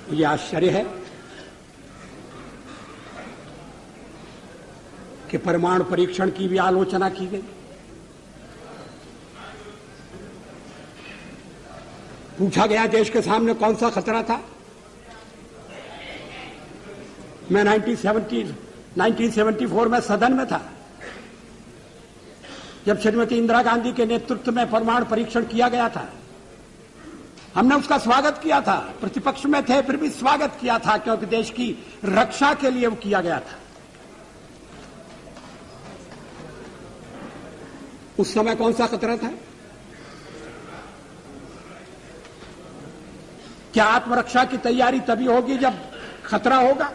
ये आश्चर्य है कि परमाणु परीक्षण की भी आलोचना की गई। पूछा गया देश के सामने कौन सा खतरा था। मैं 1974 में सदन में था जब श्रीमती इंदिरा गांधी के नेतृत्व में परमाणु परीक्षण किया गया था। हमने उसका स्वागत किया था, प्रतिपक्ष में थे फिर भी स्वागत किया था, क्योंकि देश की रक्षा के लिए वो किया गया था। उस समय कौन सा खतरा था? क्या आत्मरक्षा की तैयारी तभी होगी जब खतरा होगा?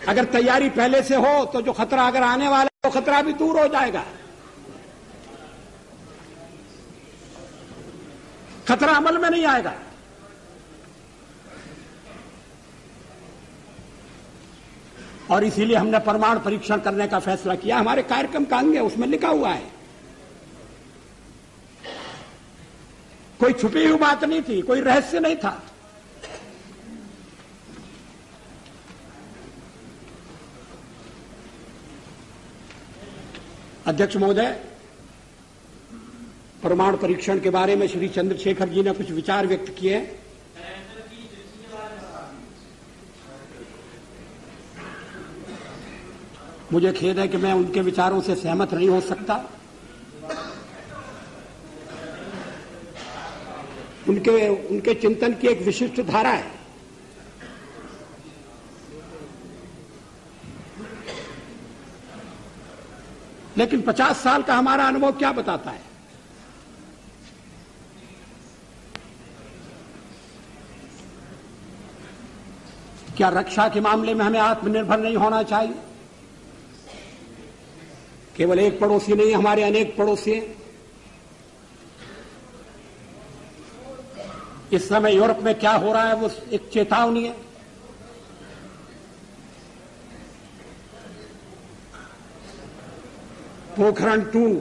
अगर तैयारी पहले से हो तो जो खतरा अगर आने वाला है तो खतरा भी दूर हो जाएगा। खतरा अमल में नहीं आएगा। और इसीलिए हमने परमाणु परीक्षण करने का फैसला किया। हमारे कार्यक्रम का अंग है, उसमें लिखा हुआ है। कोई छुपी हुई बात नहीं थी, कोई रहस्य नहीं था। अध्यक्ष महोदय, परमाणु परीक्षण के बारे में श्री चंद्रशेखर जी ने कुछ विचार व्यक्त किए। मुझे खेद है कि मैं उनके विचारों से सहमत नहीं हो सकता। उनके चिंतन की एक विशिष्ट धारा है। लेकिन 50 साल का हमारा अनुभव क्या बताता है? क्या रक्षा के मामले में हमें आत्मनिर्भर नहीं होना चाहिए? केवल एक पड़ोसी नहीं, हमारे अनेक पड़ोसी हैं। इस समय यूरोप में क्या हो रहा है वो एक चेतावनी है। पोखरण 2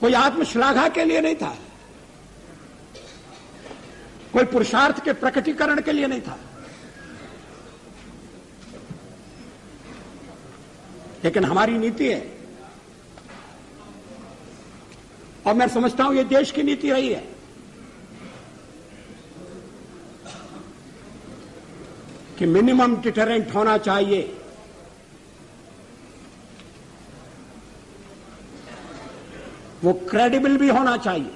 कोई आत्मश्लाघा के लिए नहीं था, कोई पुरुषार्थ के प्रकटीकरण के लिए नहीं था, लेकिन हमारी नीति है और मैं समझता हूं ये देश की नीति रही है कि मिनिमम डिटरेंट होना चाहिए। वो क्रेडिबल भी होना चाहिए।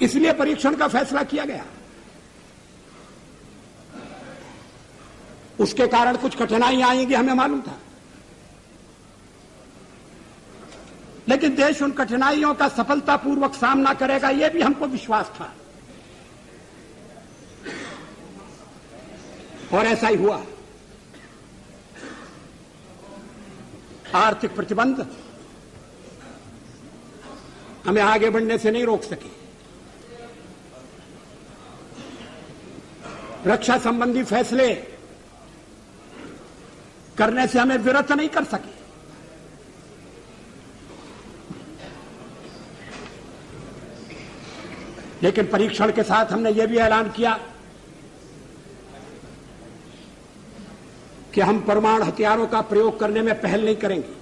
इसलिए परीक्षण का फैसला किया गया। उसके कारण कुछ कठिनाइयां आएंगी, हमें मालूम था, लेकिन देश उन कठिनाइयों का सफलतापूर्वक सामना करेगा, यह भी हमको विश्वास था और ऐसा ही हुआ। आर्थिक प्रतिबंध हमें आगे बढ़ने से नहीं रोक सके। रक्षा संबंधी फैसले करने से हमें विरत नहीं कर सके। लेकिन परीक्षण के साथ हमने यह भी ऐलान किया कि हम परमाणु हथियारों का प्रयोग करने में पहल नहीं करेंगे।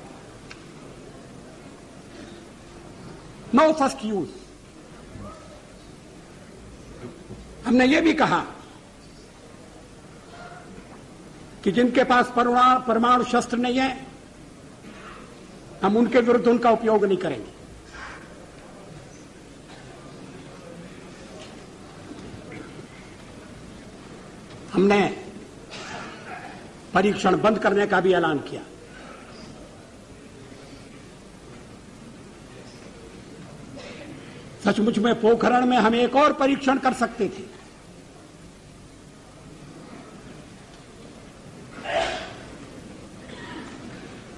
No first use. हमने यह भी कहा कि जिनके पास परमाणु शस्त्र नहीं है, हम उनके विरुद्ध उनका उपयोग नहीं करेंगे। हमने परीक्षण बंद करने का भी ऐलान किया। सचमुच में पोखरण में हम एक और परीक्षण कर सकते थे,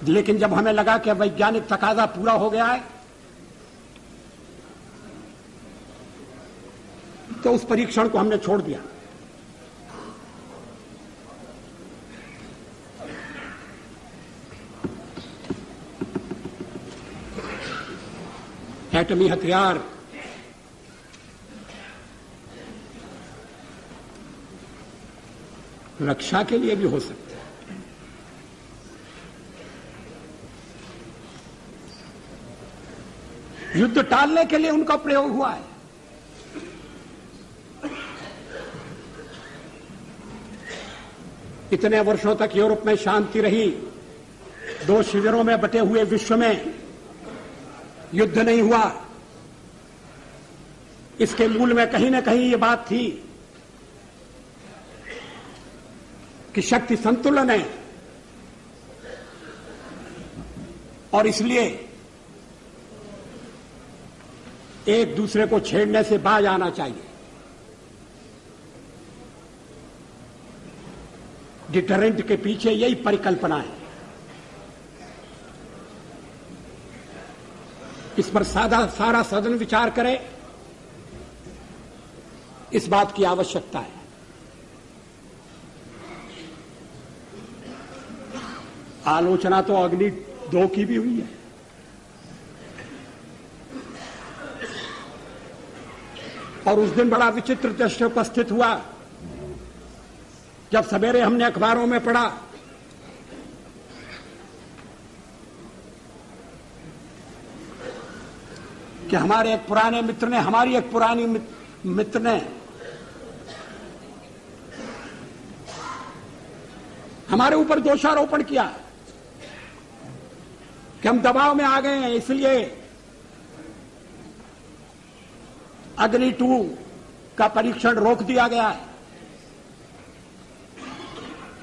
लेकिन जब हमें लगा कि वैज्ञानिक तकाजा पूरा हो गया है तो उस परीक्षण को हमने छोड़ दिया। एटमी हथियार रक्षा के लिए भी हो सकते हैं। युद्ध टालने के लिए उनका प्रयोग हुआ है। इतने वर्षों तक यूरोप में शांति रही, 2 शिविरों में बटे हुए विश्व में युद्ध नहीं हुआ। इसके मूल में कहीं न कहीं ये बात थी कि शक्ति संतुलन है और इसलिए एक दूसरे को छेड़ने से बाज आना चाहिए। डिटरेंट के पीछे यही परिकल्पना है। इस पर सारा सदन विचार करे, इस बात की आवश्यकता है। आलोचना तो अग्नि 2 की भी हुई है। और उस दिन बड़ा विचित्र दृश्य उपस्थित हुआ जब सवेरे हमने अखबारों में पढ़ा कि हमारे एक पुराने मित्र ने, हमारी एक पुरानी मित्र ने हमारे ऊपर दोषारोपण किया कि हम दबाव में आ गए हैं, इसलिए अग्नि 2 का परीक्षण रोक दिया गया है।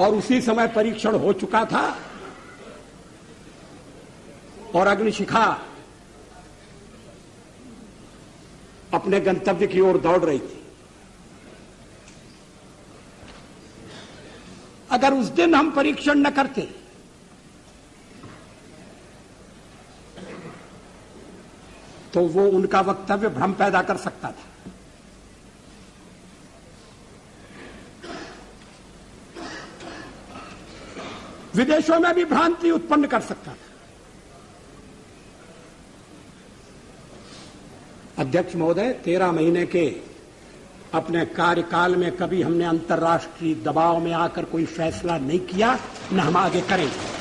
और उसी समय परीक्षण हो चुका था और अग्निशिखा अपने गंतव्य की ओर दौड़ रही थी। अगर उस दिन हम परीक्षण न करते तो वो उनका वक्तव्य भ्रम पैदा कर सकता था। विदेशों में भी भ्रांति उत्पन्न कर सकता था। अध्यक्ष महोदय, 13 महीने के अपने कार्यकाल में कभी हमने अंतर्राष्ट्रीय दबाव में आकर कोई फैसला नहीं किया, न हम आगे करेंगे।